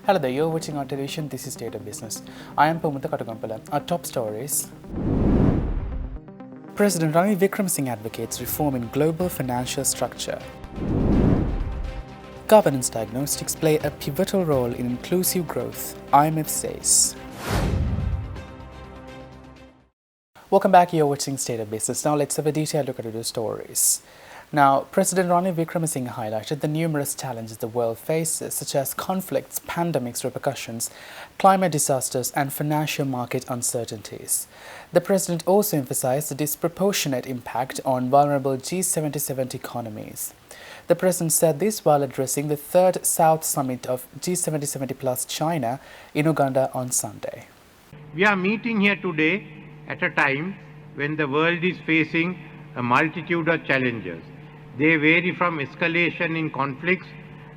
Hello there, you're watching on television. This is State of Business. I am Pumutha Katugampala. Our top stories. President Ranil Wickremesinghe advocates reform in global financial structure. Governance diagnostics play a pivotal role in inclusive growth, IMF says. Welcome back, you're watching State of Business. Now let's have a detailed look at the stories. Now, President Ranil Wickremesinghe highlighted the numerous challenges the world faces, such as conflicts, pandemics, repercussions, climate disasters, and financial market uncertainties. The president also emphasized the disproportionate impact on vulnerable G77 economies. The president said this while addressing the third South Summit of G77 plus China in Uganda on Sunday. We are meeting here today at a time when the world is facing a multitude of challenges. They vary from escalation in conflicts,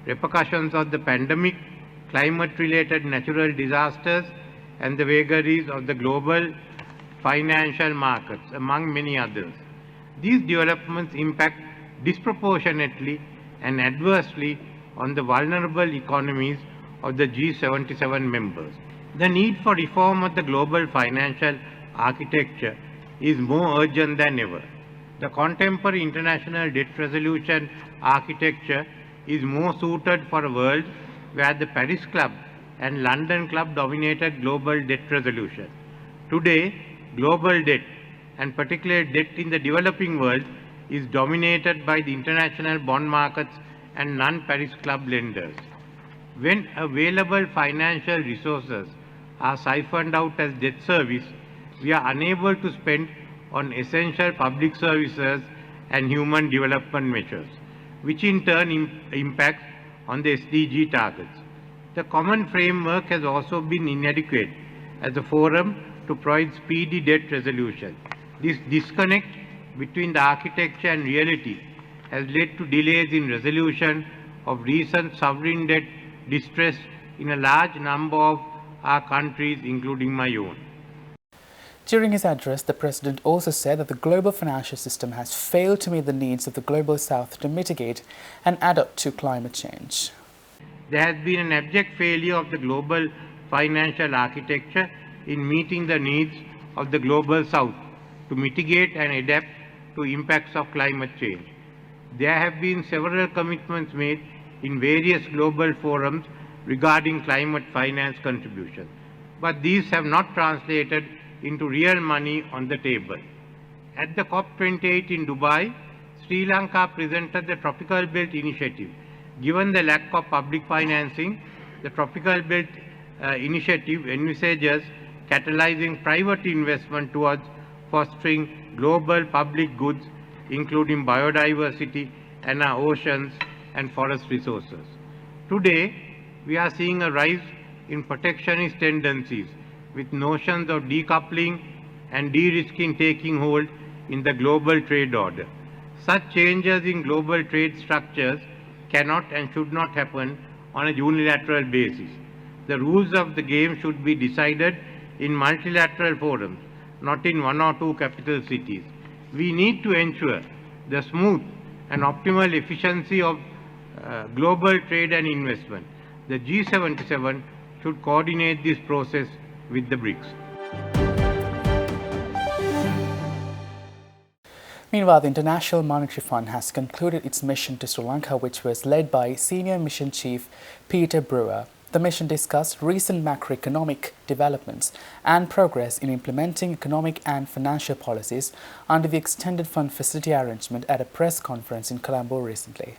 repercussions of the pandemic, climate-related natural disasters, and the vagaries of the global financial markets, among many others. These developments impact disproportionately and adversely on the vulnerable economies of the G77 members. The need for reform of the global financial architecture is more urgent than ever. The contemporary international debt resolution architecture is more suited for a world where the Paris Club and London Club dominated global debt resolution. Today, global debt, and particularly debt in the developing world, is dominated by the international bond markets and non-Paris Club lenders. When available financial resources are siphoned out as debt service, we are unable to spend on essential public services and human development measures, which in turn impacts on the SDG targets. The common framework has also been inadequate as a forum to provide speedy debt resolution. This disconnect between the architecture and reality has led to delays in resolution of recent sovereign debt distress in a large number of our countries, including my own. During his address, the president also said that the global financial system has failed to meet the needs of the global south to mitigate and adapt to climate change. There has been an abject failure of the global financial architecture in meeting the needs of the global south to mitigate and adapt to impacts of climate change. There have been several commitments made in various global forums regarding climate finance contributions, but these have not translated into real money on the table. At the COP28 in Dubai, Sri Lanka presented the Tropical Belt Initiative. Given the lack of public financing, the Tropical Belt Initiative envisages catalyzing private investment towards fostering global public goods, including biodiversity and our oceans and forest resources. Today, we are seeing a rise in protectionist tendencies, with notions of decoupling and de-risking taking hold in the global trade order. Such changes in global trade structures cannot and should not happen on a unilateral basis. The rules of the game should be decided in multilateral forums, not in one or two capital cities. We need to ensure the smooth and optimal efficiency of global trade and investment. The G77 should coordinate this process with the BRICS. Meanwhile, the International Monetary Fund has concluded its mission to Sri Lanka, which was led by Senior Mission Chief Peter Brewer. The mission discussed recent macroeconomic developments and progress in implementing economic and financial policies under the Extended Fund Facility arrangement at a press conference in Colombo recently.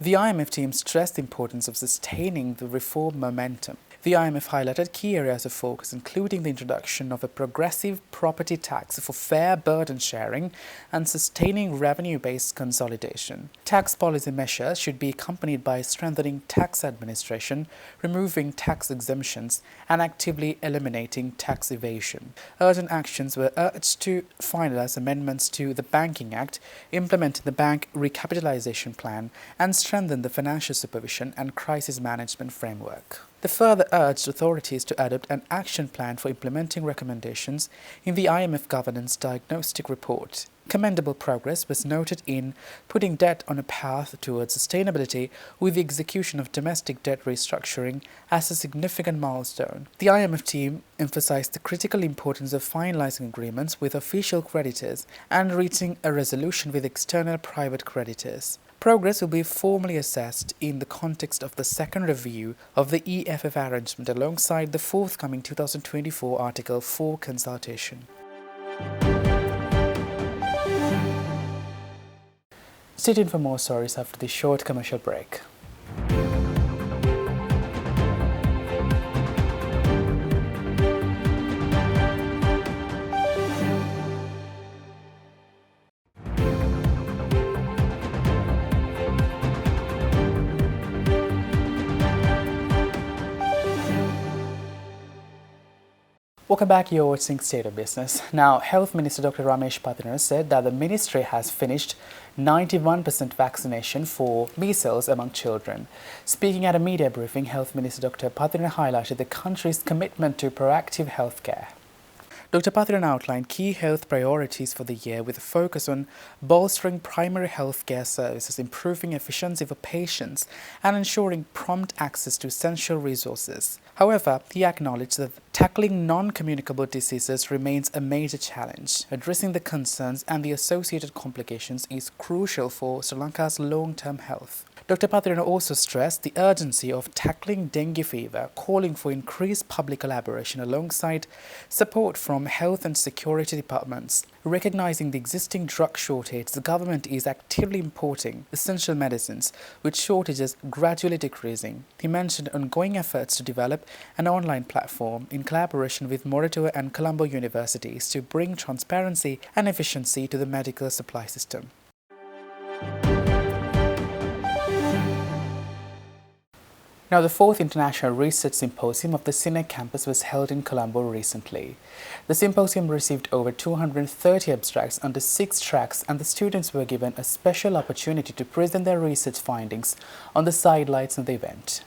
The IMF team stressed the importance of sustaining the reform momentum. The IMF highlighted key areas of focus, including the introduction of a progressive property tax for fair burden sharing and sustaining revenue-based consolidation. Tax policy measures should be accompanied by strengthening tax administration, removing tax exemptions, and actively eliminating tax evasion. Urgent actions were urged to finalize amendments to the Banking Act, implement the bank recapitalization plan, and strengthen the financial supervision and crisis management framework. They further urged authorities to adopt an action plan for implementing recommendations in the IMF Governance Diagnostic Report. Commendable progress was noted in putting debt on a path towards sustainability with the execution of domestic debt restructuring as a significant milestone. The IMF team emphasized the critical importance of finalizing agreements with official creditors and reaching a resolution with external private creditors. Progress will be formally assessed in the context of the second review of the EFF arrangement alongside the forthcoming 2024 Article 4 consultation. Stay tuned for more stories after this short commercial break. Welcome back, you're watching State of Business. Now, Health Minister Dr. Ramesh Pattanath said that the ministry has finished 91% vaccination for measles among children. Speaking at a media briefing, Health Minister Dr. Pattanath highlighted the country's commitment to proactive healthcare. Dr. Pattanath outlined key health priorities for the year with a focus on bolstering primary health care services, improving efficiency for patients, and ensuring prompt access to essential resources. However, he acknowledged that tackling non-communicable diseases remains a major challenge. Addressing the concerns and the associated complications is crucial for Sri Lanka's long-term health. Dr. Pattanath also stressed the urgency of tackling dengue fever, calling for increased public collaboration alongside support from health and security departments. Recognizing the existing drug shortage, the government is actively importing essential medicines, with shortages gradually decreasing. He mentioned ongoing efforts to develop an online platform in collaboration with Moratuwa and Colombo universities to bring transparency and efficiency to the medical supply system. Now, the 4th International Research Symposium of the CINEC campus was held in Colombo recently. The symposium received over 230 abstracts under 6 tracks, and the students were given a special opportunity to present their research findings on the sidelights of the event.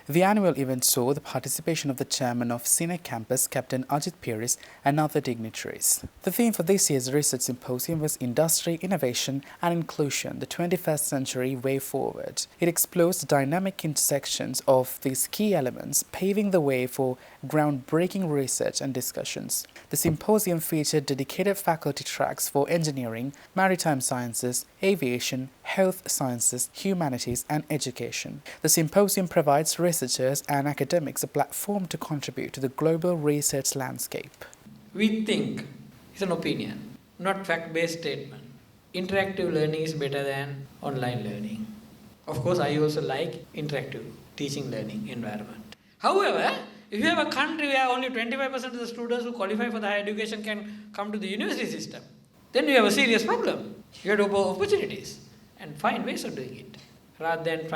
The annual event saw the participation of the chairman of CINEC campus, Captain Ajit Piris, and other dignitaries. The theme for this year's research symposium was Industry, Innovation and Inclusion, the 21st Century Way Forward. It explores the dynamic intersections of these key elements, paving the way for groundbreaking research and discussions. The symposium featured dedicated faculty tracks for engineering, maritime sciences, aviation, health sciences, humanities and education. The symposium provides researchers and academics a platform to contribute to the global research landscape. We think, it's an opinion, not fact-based statement. Interactive learning is better than online learning. Of course, I also like interactive teaching learning environment. However, if you have a country where only 25% of the students who qualify for the higher education can come to the university system, then you have a serious problem. You have to open opportunities and find ways of doing it, rather than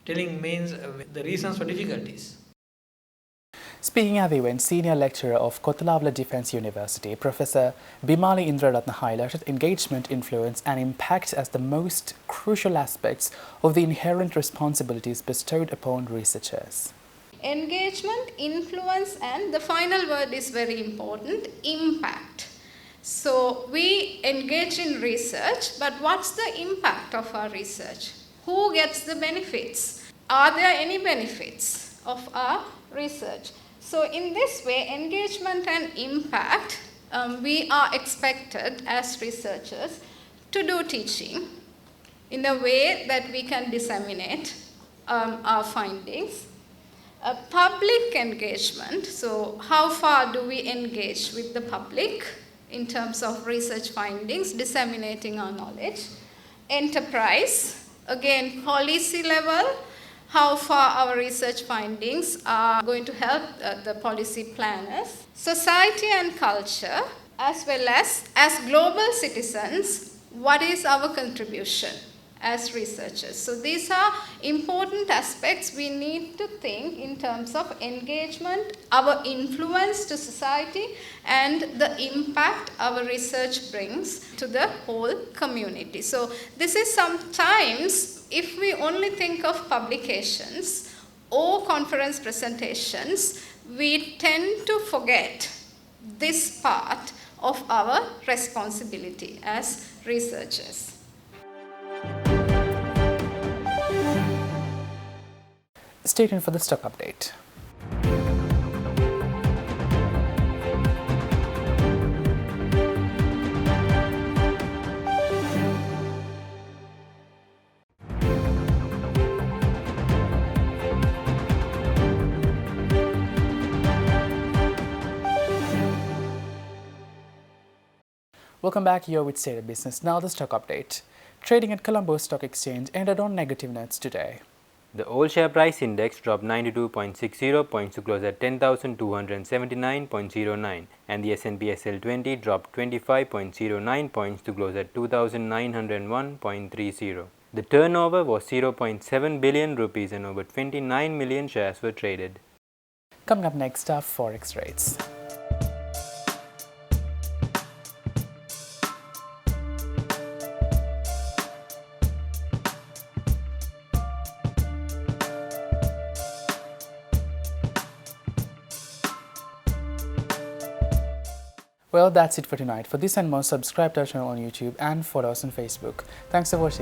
telling means the reasons for difficulties. Speaking at the event, Senior Lecturer of Kotalavla Defence University, Professor Bimali Indraratna highlighted engagement, influence and impact as the most crucial aspects of the inherent responsibilities bestowed upon researchers. Engagement, influence and the final word is very important, impact. So we engage in research, but what's the impact of our research? Who gets the benefits? Are there any benefits of our research? So in this way, engagement and impact, we are expected as researchers to do teaching in a way that we can disseminate our findings. Public engagement, so how far do we engage with the public in terms of research findings, disseminating our knowledge. Enterprise, again policy level, how far our research findings are going to help the policy planners. Society and culture, as well as global citizens, what is our contribution as researchers? So these are important aspects we need to think in terms of engagement, our influence to society, and the impact our research brings to the whole community. So this is sometimes, if we only think of publications or conference presentations, we tend to forget this part of our responsibility as researchers. Stay tuned for the stock update. Welcome back here with State of Business. Now the stock update. Trading at Colombo Stock Exchange ended on negative notes today. The All Share Price Index dropped 92.60 points to close at 10,279.09, and the S&P SL20 dropped 25.09 points to close at 2,901.30. The turnover was 0.7 billion rupees and over 29 million shares were traded. Coming up next are Forex rates. Well, that's it for tonight. For this and more, subscribe to our channel on YouTube and follow us on Facebook. Thanks for watching.